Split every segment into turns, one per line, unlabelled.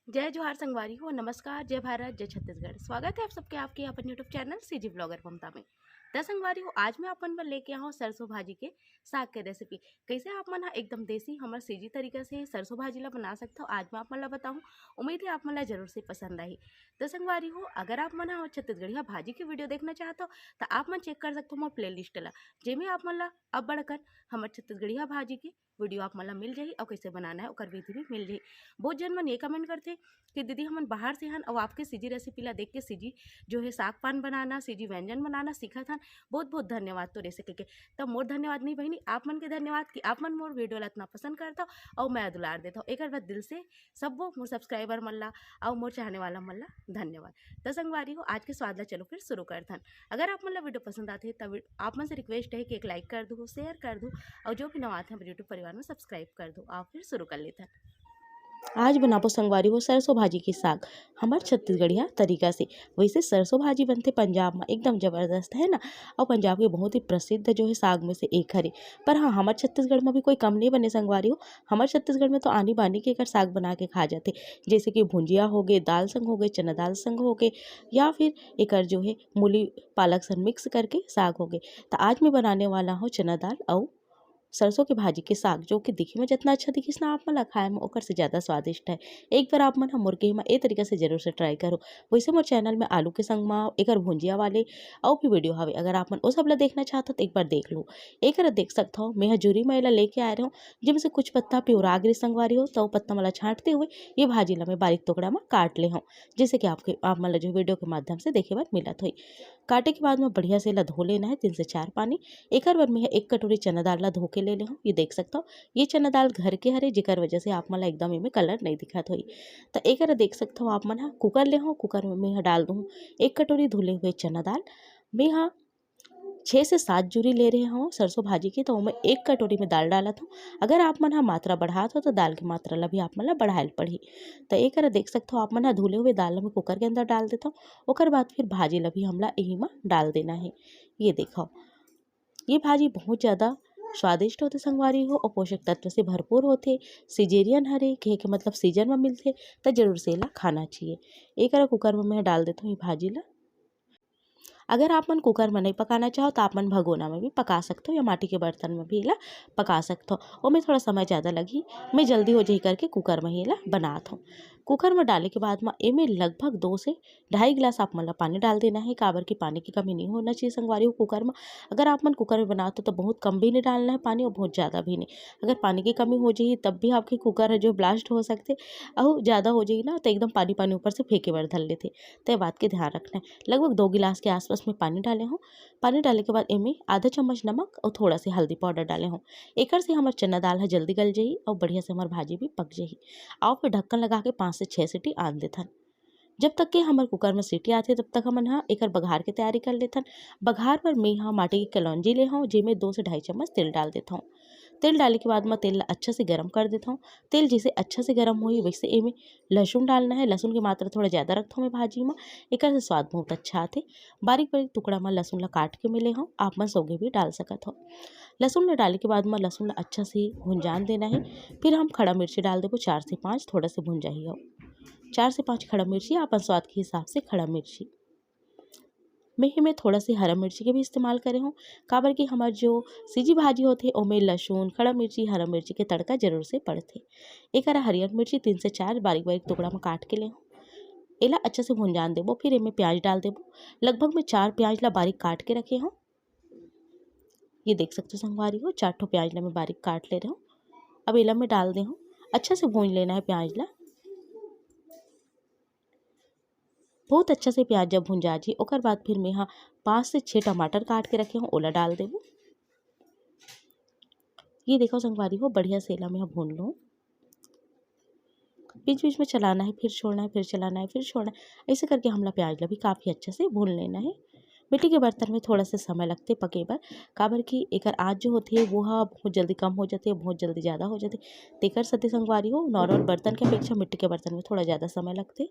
जय जोहार संगवारी हो। नमस्कार, जय भारत, जय छत्तीसगढ़। स्वागत है आप सबके आपके अपन यूट्यूब चैनल सीजी ब्लॉगर ममता में। संगवारी हो, आज मैं अपन पर लेके आऊँ सरसों भाजी के साग के रेसिपी। कैसे आप मन एकदम देसी हमारे सीजी तरीका से सरसों भाजी ला बना सकते हो, आज मैं आप मन ला बताऊँ। उम्मीद है आप मन ला जरूर से पसंद आई। संगवारी हो, अगर आप मन छत्तीसगढ़िया भाजी की वीडियो देखना चाहते हो तो आप मन चेक कर सकते हो मोर प्ले लिस्ट ला, जेमें आप मन ला अब बढ़कर हमारे छत्तीसगढ़िया भाजी की वीडियो आप मन ला मिल जाही और कैसे बनाना है और विधि भी मिल जाही। बहुत जन मन ये कमेंट करते कि दीदी हमन बाहर से हन और आपके सीजी रेसिपी ला देख के सीजी जो है साग पान बनाना, सीजी व्यंजन बनाना सीखत हन। बहुत बहुत धन्यवाद तो रेसिपी के। तब मोर धन्यवाद नहीं बहनी, आप मन के धन्यवाद कि आप मन मोर वीडियो ला इतना पसंद करता हो और मैं दुलार देता हूँ। एक बार दिल से सब वो मोर सब्सक्राइबर मन ला और मोर चाहने वाला मन ला धन्यवाद। तो संगवारी हो, आज के स्वाद ला चलो फिर शुरू करथन। अगर आप मन ला वीडियो पसंद आते हैं तब आप मन से रिक्वेस्ट है कि एक लाइक कर दो, शेयर कर दो और जो भी नवा आते हैं यूट्यूब परिवार में सब्सक्राइब कर दो। आप फिर शुरू कर लेते हैं। आज बनाबो संगवारी हो सरसों भाजी के साग हमार छत्तीसगढ़िया तरीका से। वैसे सरसों भाजी बनते पंजाब में एकदम जबरदस्त है ना, और पंजाब के बहुत ही प्रसिद्ध जो है साग में से एक हरे। पर हाँ, हमारे छत्तीसगढ़ में भी कोई कम नहीं बने संगवारी हो। हमारे छत्तीसगढ़ में तो आनी बानी के एकर साग बना के खा जाते, जैसे कि भुंजिया हो गए, दाल संग हो गए, चना दाल संग हो गए, या फिर एकर जो है मूली पालक संग मिक्स करके साग हो गए। तो आज मैं बनाने वाला हूँ चना दाल और सरसों की भाजी के साग, जो कि दिखे में जितना अच्छा दिखिस ना आप मन ला खाए में ओकर से ज़्यादा स्वादिष्ट है। एक बार आप मन ह मुर्गे में ए तरीका से जरूर से ट्राई करो। वैसे मोर चैनल में आलू के संग में एकर भुंजिया वाले और भी वीडियो हवे, अगर आप मन ओ सब ला देखना चाहता तो एक बार देख लो। एक देख सकता हो मैं जुरी में एला लेके आए रहा हूँ, जिनमें से कुछ पत्ता पिउरा गिरे संगवारी हो, तो पत्ता मला छाँटते हुए ये भाजी ला मैं बारीक टुकड़ा में काट ले हूँ, जैसे कि आप मन ला जो वीडियो के माध्यम से देखे बार मिलत हुई। काटे के बाद में बढ़िया से ला धो लेना है 3 से 4 पानी। एक बार मैं 1 कटोरी चना दाल ला धो के ले हूँ। ये देख सकता हो ये चना दाल घर के हरे, जेकर वजह से आप मन ला एकदम इनमें कलर नहीं दिखत होई। तो एक देख सकता हो आप मन कुकर ले हूँ, कुकर में मैं डाल दूँ 1 कटोरी धुले हुए चना दाल। मैं 6 से 7 जूरी ले रहे हूँ सरसों भाजी की, तो मैं 1 कटोरी में दाल डालत हूँ। अगर आप मन मात्रा बढ़ात हो तो दाल की मात्रा ला भी आप मन ला बढ़ाएल पड़ही। तो एक देख सकते हो आप मन धुले हुए दाल ला मैं कुकर के अंदर डाल देता हूँ। ओकर बाद फिर भाजी ला भी हमला यही में डाल देना है। ये देखो, ये भाजी बहुत ज़्यादा स्वादिष्ट होते संगवारी हो और पोषक तत्व से भरपूर होते। सीजेरियन हरे कहे के मतलब सीजन में मिलते, तो जरूर से ला खाना चाहिए। एक कुकर में मैं डाल देता हूँ ये भाजी ला। अगर आप मन कुकर में नहीं पकाना चाहो तो आप मन भगोना में भी पका सकते हो, या माटी के बर्तन में भी इला पका सकते हो। और मैं थोड़ा समय ज़्यादा लगी, मैं जल्दी हो जाही करके कुकर में ही इला बनात हूँ। कुकर में डाले के बाद में एमे लगभग 2 से ढाई गिलास आप मन ला पानी डाल देना है। काबर की पानी की कमी नहीं होना चाहिए संगवारी हो कुकर में। अगर आप मन कुकर में बनाते हो तो बहुत कम भी नहीं डालना है पानी और बहुत ज़्यादा भी नहीं। अगर पानी की कमी हो जाए तब भी आपके कुकर है जो ब्लास्ट हो सकते, और ज़्यादा हो जाए ना तो एकदम पानी पानी ऊपर से फेंके बर धर लेते। तो ये बात के ध्यान रखना है। लगभग 2 गिलास के आसपास में पानी डाले हूँ। पानी डाले के बाद इनमें आधा चम्मच नमक और थोड़ा सा हल्दी पाउडर डाले हूँ। एकर से हमार चना दाल है जल्दी गल जाही और बढ़िया से हमार भाजी भी पक जाही। और फिर ढक्कन लगा के 5 से 6 सीटी आन देथन। जब तक के हमारे कुकर में सीटी आती तब तक हमन एकर बघार के तैयारी कर लेथन। बघार पर मैं माटी की कलौंजी ले हूँ, जिसमें 2 से ढाई चम्मच तेल डाल देता हूँ। तेल डालने के बाद मैं तेल अच्छा से गर्म कर देता हूँ। तेल जैसे अच्छा से गर्म हुई वैसे इनमें लहसुन डालना है। लहसुन की मात्रा थोड़ा ज़्यादा रखता हूँ मैं भाजी में, एकर से स्वाद बहुत अच्छा आते। बारीक बारीक टुकड़ा में लहसुन ला काट के मिले हूँ, आप मन सोगे भी डाल सकत हो। लहसुन ला डाले के बाद में लहसुन ला अच्छा से भुंजान देना है। फिर हम खड़ा मिर्ची डाल देबो 4 से 5, थोड़ा से भुंजा ही हो। 4 से 5 खड़ा मिर्ची, अपन स्वाद के हिसाब से खड़ा मिर्ची। मैं थोड़ा से हरा मिर्ची के भी इस्तेमाल करे हूँ। काबर की हमार जो सीजी भाजी होते ओमे लहसुन, खड़ा मिर्ची, हरा मिर्ची के तड़का जरूर से पड़ते। एक हरियर मिर्ची 3 से 4 बारीक बारीक टुकड़ा में काट के ले हूँ। एला अच्छा से भुंजान देबो। फिर इनमें प्याज डाल देबो। लगभग मैं 4 प्याज ला बारीक काट के रखे हूँ। ये देख सकते हो संगवारी हो 4 ठो प्याज ला मैं बारीक काट ले रहा हूँ। अब एला मैं डाल दे हूँ। अच्छा से भून लेना है प्याज ला। बहुत अच्छा से प्याज जब भुन जा जी, ओकर बाद फिर मैं 5 से 6 टमाटर काट के रखे हूँ, ओला डाल देबो। ये देखो संगवारी हो बढ़िया से एला मैं भून लूँ। बीच बीच में चलाना है, फिर छोड़ना है, फिर चलाना है, फिर छोड़ना है। ऐसे करके हमला प्याज ला भी काफ़ी अच्छे से भून लेना है। मिट्टी के बर्तन में थोड़ा सा समय लगते पके बर, काबर की एकर आँच जो होती है वो बहुत जल्दी कम हो जाती है, बहुत जल्दी ज़्यादा हो जाती है। तेकर सती संगवारी हो नॉर्मल बर्तन के अपेक्षा मिट्टी के बर्तन में थोड़ा ज़्यादा समय लगते।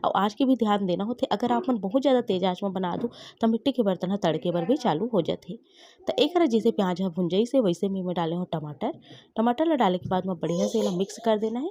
और आँच के भी ध्यान देना होते। अगर आप मन बहुत ज़्यादा तेज आँच में बना दो तो मिट्टी के बर्तन तड़के बर भी चालू हो जाते। तो एक जैसे प्याज भुन जाई से वैसे मैं डाले हूँ टमाटर। टमाटर ला डाले के बाद में बढ़िया से एला मिक्स कर देना है।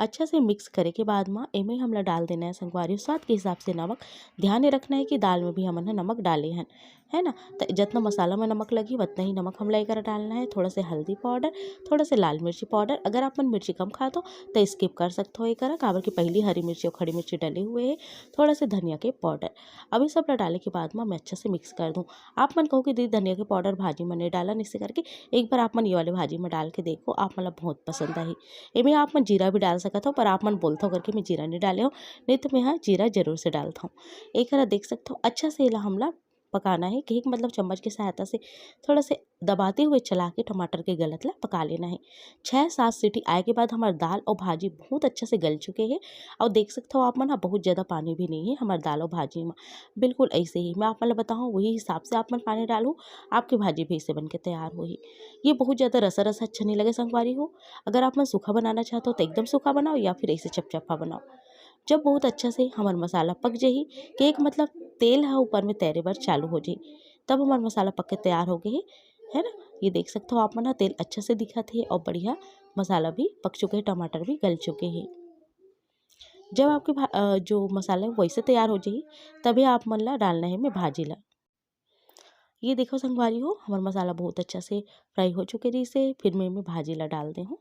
अच्छा से मिक्स करे के बाद में एमे हमला डाल देना है संगवारी स्वाद के हिसाब से नमक। ध्यान रखना है कि दाल में भी हमन हा नमक डाले हैं, है ना। तो जितना मसाला में नमक लगी उतना ही नमक हमला एकर डालना है। थोड़ा से हल्दी पाउडर, थोड़ा से लाल मिर्ची पाउडर। अगर आपन मिर्ची कम खाते हो तो स्किप कर सकते हो एकर, काबर की पहली हरी मिर्ची और खड़ी मिर्ची डले हुए है। थोड़ा से धनिया के पाउडर। अभी सब डाले के बाद में मैं अच्छा से मिक्स कर दूँ। आप मन कहो कि दीदी धनिया के पाउडर भाजी में नहीं डाला, इसे करके एक बार आप मन ये वाले भाजी में डाल के देखो, आप मतलब बहुत पसंद आई। इमें आप मन जीरा भी डाल सकते हो, पर आप मन बोलते हो करके मैं जीरा नहीं डाले हो, नहीं तो मैं हाँ जीरा जरूर से डालता हूँ। एक बार देख सकते हो अच्छा से इला हमला पकाना है कि मतलब चम्मच की सहायता से थोड़ा से दबाते हुए चला के टमाटर के गलत ला पका लेना है। 6-7 सीटी आए के बाद हमारी दाल और भाजी बहुत अच्छे से गल चुके हैं। और देख सकते हो आप मन बहुत ज़्यादा पानी भी नहीं है हमारी दाल और भाजी में, बिल्कुल ऐसे ही मैं आप मतलब बताऊँ वही हिसाब से आप मन पानी डालो, आपकी भाजी भी इससे बन के तैयार हुई। ये बहुत ज़्यादा रसा रसा अच्छा नहीं लगे संगवारी हो। अगर आप मन सूखा बनाना चाहते हो तो एकदम सूखा बनाओ, या फिर ऐसे चपचपा बनाओ। जब बहुत अच्छा से हमार मसाला पक जाही, कि एक मतलब तेल है ऊपर में तैरे बर चालू हो जाही, तब हमार मसाला पक के तैयार हो गए है ना। ये देख सकते हो आप मन तेल अच्छा से दिखत है और बढ़िया मसाला भी पक चुके हैं, टमाटर भी गल चुके हैं। जब आपके जो मसाला है वैसे तैयार हो जाही, तभी आप मन ला डालना है मैं भाजी ला। ये देखो संगवारी हो हमार मसाला बहुत अच्छा से फ्राई हो चुके रही से, फिर मैं भाजी ला डाल दे हूँ,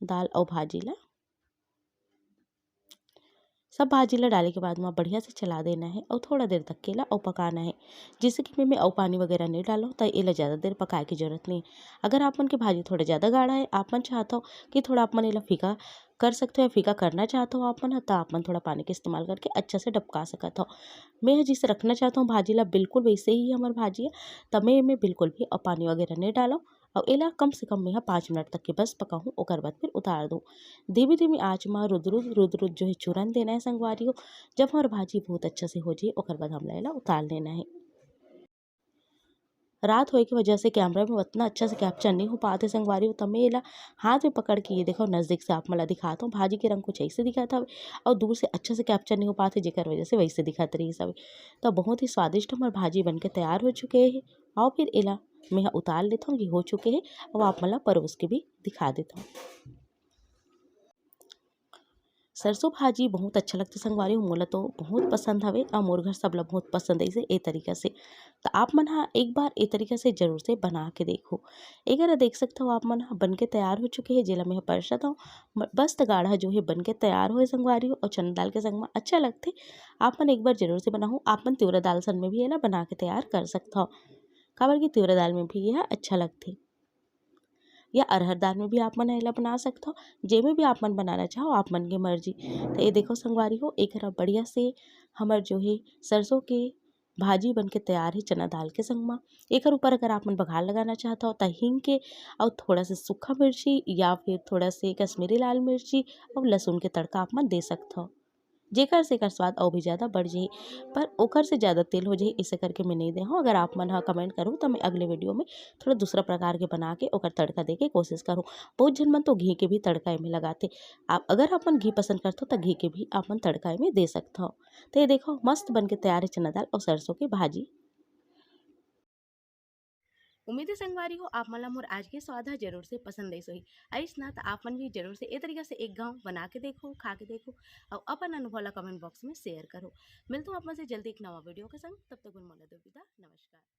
दाल और भाजी ला। सब भाजी ला डाले के बाद में बढ़िया से चला देना है और थोड़ा देर तक केला और पकाना है, जिससे कि मैं और पानी वगैरह नहीं डालो, तो इला ज़्यादा देर पकाए की जरूरत नहीं। अगर आप मन की भाजी थोड़ा ज़्यादा गाढ़ा है, आप मन चाहते हो कि थोड़ा आप मन इला फीका कर सकते हो, या फीका करना चाहते हो आप मन, तो आप मन थोड़ा पानी का इस्तेमाल करके अच्छा से डबका सकते हो। मैं जिसे रखना चाहता हूँ भाजी ला बिल्कुल वैसे ही हमारी भाजी है, तब मैं बिल्कुल भी और पानी वगैरह नहीं डालो। और इला कम से कम मैं 5 मिनट तक के बस पकाऊँ, ओकर बाद फिर उतार दूँ। धीमी धीमी आँच में रुद रुद जो है चूरन देना है संगवारी हो। जब हमार भाजी बहुत अच्छा से हो जाए ओकर बाद हमला इला उतार लेना है। रात होए की वजह से कैमरा में उतना अच्छा से कैप्चर नहीं हो पाते संगवारी हो, तब मैं इला हाथ में पकड़ के ये देखो नज़दीक से आप मला दिखाता हूँ। भाजी के रंग कुछ ऐसे दिखा था और दूर से अच्छे से कैप्चर नहीं हो पाते, जेकर वजह से वैसे दिखत रही सब। तो बहुत ही स्वादिष्ट हमार भाजी बन के तैयार हो चुके हैं। और फिर इला मैं उतार लेता हूँ, ये हो चुके हैं। और आप मला परोस के भी दिखा देता हूँ। सरसों भाजी बहुत अच्छा लगता संगवारी हो, मोला तो बहुत पसंद हवे और मोर घर सबला बहुत पसंद है ए तरीका से। तो आप मन हा एक बार ए तरीका से जरूर से बना के देखो। एक देख सकते हो आप मन हा बन के तैयार हो चुके हैं, जेला मैं परसत हूँ। मस्त गाढ़ा जो है बन के तैयार हो संगवारी हो, और चना दाल के संग में अच्छा लगते। आप मन एक बार जरूर से बनाओ। आप मन तिवरा दाल सन में भी है ना बना के तैयार कर सकते हो, काबर की तिवरा दाल में भी यह अच्छा लगते, या अरहर दाल में भी आप मन एला बना सकते हो। जेमे भी आप मन बनाना चाहो आप मन के मर्जी। तो ये देखो संगवारी हो एक बढ़िया से हमर जो है सरसों के भाजी बन के तैयार है चना दाल के संग में। एक ऊपर अगर आप मन बघार लगाना चाहता हो तो हींग के और थोड़ा से सूखा मिर्ची, या फिर थोड़ा से कश्मीरी लाल मिर्ची और लहसुन के तड़का आप मन दे सकते हो, जेकर से एकर स्वाद और भी ज़्यादा बढ़ जाही। पर ओकर से ज़्यादा तेल हो जाही, इसे करके मैं नहीं दे हूँ। अगर आप मन हा कमेंट करूँ तो मैं अगले वीडियो में थोड़ा दूसरा प्रकार के बना के ओकर तड़का दे के कोशिश करूँ। बहुत झन मन तो घी के भी तड़का में लगाते। आप अगर आप मन घी पसंद करते हो तो घी के भी आप मन तड़का में दे सकते हो। तो ये देखो मस्त बन के तैयार है चना दाल और सरसों की भाजी। उम्मीद है संगवारी हो आप मला मोर आज के स्वाद जरूर से पसंद आई सोही। आइस ना तो आप मन भी जरूर से ए तरीका से एक गाँव बना के देखो, खा के देखो और अपन अनुभव ला कमेंट बॉक्स में शेयर करो। मिलता हूँ आप मन से जल्दी एक नवा वीडियो के संग, तब तक मोला दो विदा, नमस्कार।